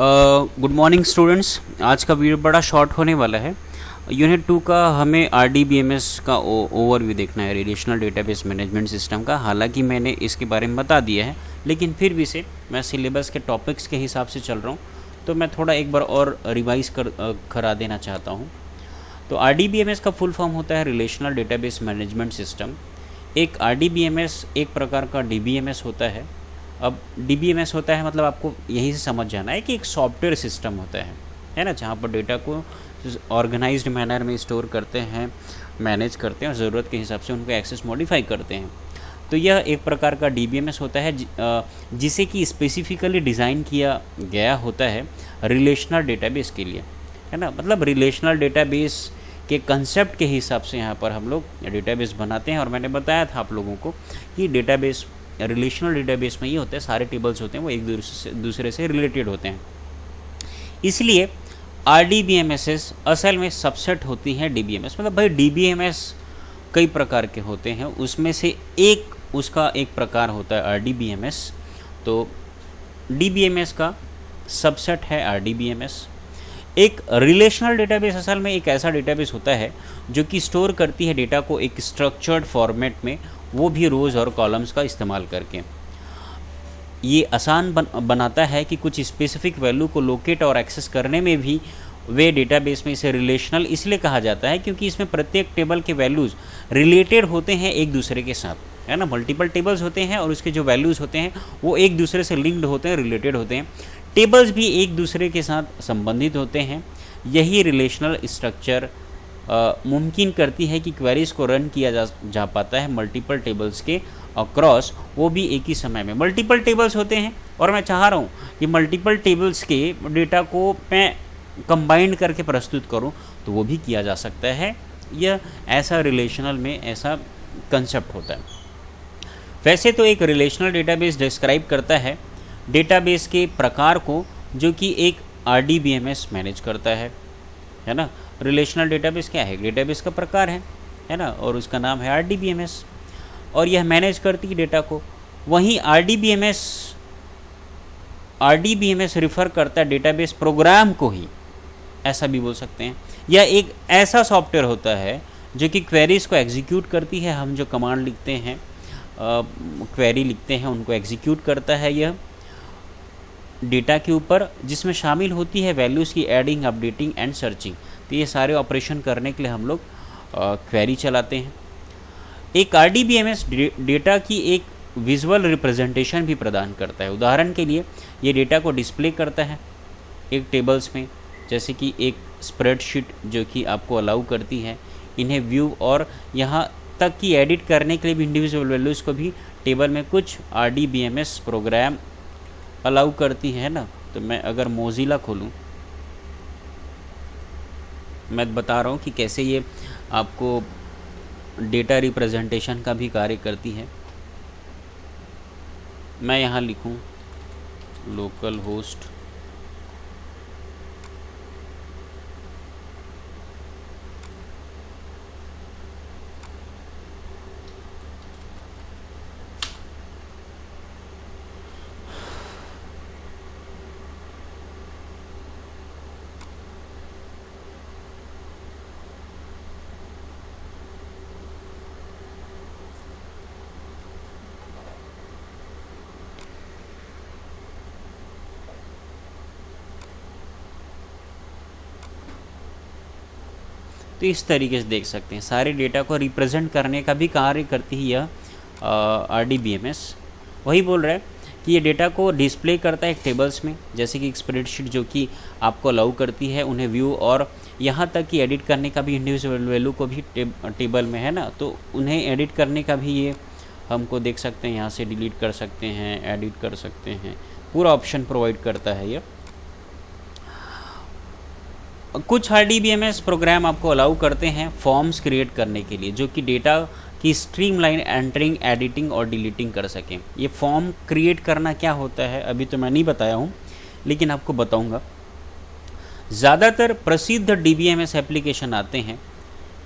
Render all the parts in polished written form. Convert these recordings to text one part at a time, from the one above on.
Good morning students. आज का video बड़ा शॉर्ट होने वाला है। यूनिट 2 का हमें RDBMS का ओवरव्यू देखना है, रिलेशनल डेटाबेस मैनेजमेंट सिस्टम का। हालांकि मैंने इसके बारे में बता दिया है, लेकिन फिर भी से मैं सिलेबस के टॉपिक्स के हिसाब से चल रहा हूँ, तो मैं थोड़ा एक बार और रिवाइज करा देना चाहता हूँ। तो RDBMS का फुल फॉर्म होता है रिलेशनल डेटाबेस मैनेजमेंट सिस्टम। एक RDBMS एक प्रकार का DBMS होता है। अब DBMS होता है मतलब आपको यहीं से समझ जाना है कि एक सॉफ्टवेयर सिस्टम होता है ना, जहाँ पर डेटा को ऑर्गेनाइज्ड मैनर में स्टोर करते हैं, मैनेज करते हैं और ज़रूरत के हिसाब से उनको एक्सेस मॉडिफाई करते हैं। तो यह एक प्रकार का DBMS होता है जिसे कि स्पेसिफिकली डिज़ाइन किया गया होता है रिलेशनल डेटाबेस के लिए, है ना। मतलब रिलेशनल डेटाबेस के कंसेप्ट के हिसाब से यहाँ पर हम लोग डेटाबेस बनाते हैं। और मैंने बताया था आप लोगों को कि डेटाबेस, रिलेशनल डेटाबेस में ये होता है, सारे टेबल्स होते हैं वो एक दूसरे से रिलेटेड होते हैं। इसलिए RDBMS असल में सबसेट होती हैं DBMS। मतलब भाई DBMS कई प्रकार के होते हैं, उसमें से उसका एक प्रकार होता है RDBMS। तो DBMS का सबसेट है RDBMS। एक रिलेशनल डेटाबेस असल में एक ऐसा डेटाबेस होता है जो कि स्टोर करती है डेटा को एक स्ट्रक्चर्ड फॉर्मेट में, वो भी रोज़ और कॉलम्स का इस्तेमाल करके। ये आसान बनाता है कि कुछ स्पेसिफिक वैल्यू को लोकेट और एक्सेस करने में भी वे डेटाबेस में इसे रिलेशनल इसलिए कहा जाता है क्योंकि इसमें प्रत्येक टेबल के वैल्यूज़ रिलेटेड होते हैं एक दूसरे के साथ, है ना। मल्टीपल टेबल्स होते हैं और उसके जो वैल्यूज़ होते हैं वो एक दूसरे से लिंक्ड होते हैं, रिलेटेड होते हैं। टेबल्स भी एक दूसरे के साथ संबंधित होते हैं। यही रिलेशनल स्ट्रक्चर मुमकिन करती है कि क्वेरीज को रन किया जा पाता है मल्टीपल टेबल्स के अक्रॉस, वो भी एक ही समय में। मल्टीपल टेबल्स होते हैं और मैं चाह रहा हूँ कि मल्टीपल टेबल्स के डेटा को मैं कंबाइंड करके प्रस्तुत करूँ, तो वो भी किया जा सकता है। यह ऐसा रिलेशनल में ऐसा कंसेप्ट होता है। वैसे तो एक रिलेशनल डेटाबेस डिस्क्राइब करता है डेटाबेस के प्रकार को जो कि एक RDBMS मैनेज करता है ना। रिलेशनल डेटाबेस क्या है? डेटाबेस का प्रकार है ना, और उसका नाम है RDBMS और यह मैनेज करती है डेटा को। वहीं RDBMS रिफ़र करता है डेटाबेस प्रोग्राम को ही, ऐसा भी बोल सकते हैं। यह एक ऐसा सॉफ्टवेयर होता है जो कि क्वेरीज को एग्जीक्यूट करती है। हम जो कमांड लिखते हैं, क्वेरी लिखते हैं, उनको एग्जीक्यूट करता है यह डेटा के ऊपर, जिसमें शामिल होती है वैल्यूज़ की एडिंग, अपडेटिंग एंड सर्चिंग। तो ये सारे ऑपरेशन करने के लिए हम लोग क्वेरी चलाते हैं। एक RDBMS डेटा की एक विजुअल रिप्रेजेंटेशन भी प्रदान करता है। उदाहरण के लिए ये डेटा को डिस्प्ले करता है एक टेबल्स में, जैसे कि एक स्प्रेडशीट जो कि आपको अलाउ करती है इन्हें व्यू, और यहाँ तक कि एडिट करने के लिए भी इंडिविजुअल वैल्यूज़ को भी टेबल में कुछ RDBMS प्रोग्राम अलाउ करती है ना। तो मैं अगर मोज़िला खोलूँ, मैं बता रहा हूँ कि कैसे ये आपको डेटा रिप्रेजेंटेशन का भी कार्य करती है। मैं यहाँ लिखूँ लोकल होस्ट तो इस तरीके से देख सकते हैं सारे डेटा को रिप्रेजेंट करने का भी कार्य करती है यह RDBMS। वही बोल रहा है कि ये डेटा को डिस्प्ले करता है एक टेबल्स में, जैसे कि एक स्प्रेडशीट जो कि आपको अलाउ करती है उन्हें व्यू, और यहाँ तक कि एडिट करने का भी इंडिविजुअल वैल्यू को भी टेबल में, है ना। तो उन्हें एडिट करने का भी ये हमको देख सकते हैं, यहाँ से डिलीट कर सकते हैं, एडिट कर सकते हैं, पूरा ऑप्शन प्रोवाइड करता है ये। कुछ RDBMS प्रोग्राम आपको अलाउ करते हैं फॉर्म्स क्रिएट करने के लिए, जो कि डेटा की स्ट्रीमलाइन एंटरिंग, एडिटिंग और डिलीटिंग कर सकें। ये फॉर्म क्रिएट करना क्या होता है अभी तो मैं नहीं बताया हूँ, लेकिन आपको बताऊँगा। ज़्यादातर प्रसिद्ध DBMS एप्लीकेशन आते हैं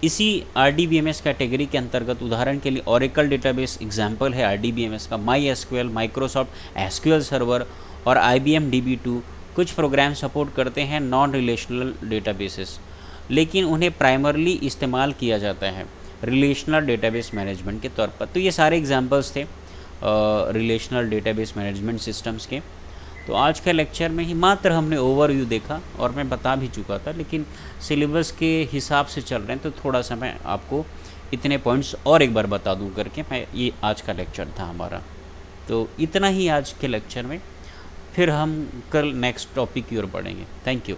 इसी RDBMS कैटेगरी के अंतर्गत। उदाहरण के लिए ओरेकल डेटाबेस एग्जाम्पल है RDBMS का, MySQL, माइक्रोसॉफ्ट SQL सर्वर और IBM DB2 कुछ प्रोग्राम सपोर्ट करते हैं नॉन रिलेशनल डेटाबेसेस, लेकिन उन्हें प्राइमरली इस्तेमाल किया जाता है रिलेशनल डेटाबेस मैनेजमेंट के तौर पर। तो ये सारे एग्जांपल्स थे रिलेशनल डेटाबेस मैनेजमेंट सिस्टम्स के। तो आज के लेक्चर में ही मात्र हमने ओवरव्यू देखा और मैं बता भी चुका था, लेकिन सिलेबस के हिसाब से चल रहे हैं तो थोड़ा सा मैं आपको इतने पॉइंट्स और एक बार बता दूं करके मैं ये आज का लेक्चर था हमारा। तो इतना ही आज के लेक्चर में, फिर हम कल नेक्स्ट टॉपिक की ओर बढ़ेंगे। Thank you.